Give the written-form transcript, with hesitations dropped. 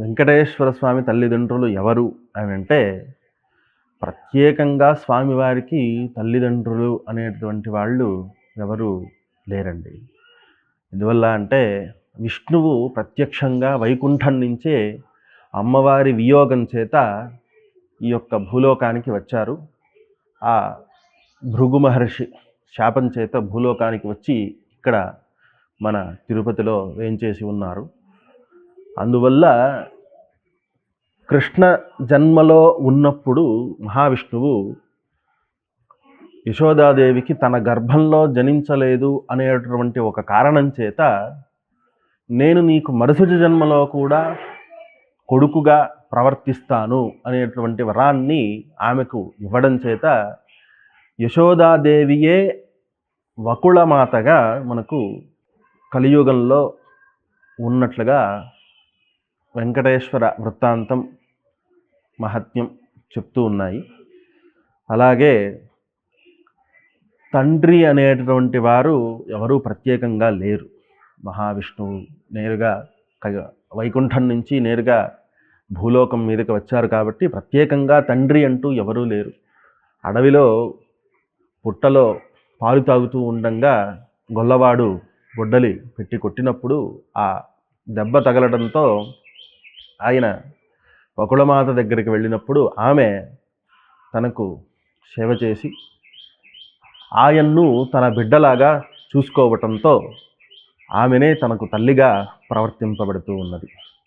వెంకటేశ్వర స్వామి తల్లిదండ్రులు ఎవరు అని అంటే, ప్రత్యేకంగా స్వామివారికి తల్లిదండ్రులు అనేటువంటి వాళ్ళు ఎవరు లేరండి. ఎందువల్ల అంటే, విష్ణువు ప్రత్యక్షంగా వైకుంఠం నుంచే అమ్మవారి వియోగం చేత ఈ యొక్క భూలోకానికి వచ్చారు. ఆ భృగు మహర్షి శాపం చేత భూలోకానికి వచ్చి ఇక్కడ మన తిరుపతిలో వేంచేసి ఉన్నారు. అందువల్ల కృష్ణ జన్మలో ఉన్నప్పుడు మహావిష్ణువు యశోదాదేవికి తన గర్భంలో జనించలేదు అనేటువంటి ఒక కారణం చేత, నేను నీకు మరుసటి జన్మలో కూడా కొడుకుగా ప్రవర్తిస్తాను అనేటువంటి వరాన్ని ఆమెకు ఇవ్వడం చేత యశోదాదేవియే వకుళమాతగా మనకు కలియుగంలో ఉన్నట్లుగా వెంకటేశ్వర వృత్తాంతం మహత్యం చెప్తూ ఉన్నాయి. అలాగే తండ్రి అనేటటువంటి వారు ఎవరూ ప్రత్యేకంగా లేరు. మహావిష్ణువు నేరుగా వైకుంఠం నుంచి నేరుగా భూలోకం మీదకి వచ్చారు కాబట్టి ప్రత్యేకంగా తండ్రి అంటూ ఎవరూ లేరు. అడవిలో పుట్టలో పాలు తాగుతూ ఉండంగా గొల్లవాడు బొడ్డలి పెట్టి కొట్టినప్పుడు ఆ దెబ్బ తగలడంతో ఆయన వకుళమాత దగ్గరికి వెళ్ళినప్పుడు ఆమె తనకు సేవ చేసి ఆయన్ను తన బిడ్డలాగా చూసుకోవటంతో ఆమెనే తనకు తల్లిగా ప్రవర్తింపబడుతూ ఉన్నది.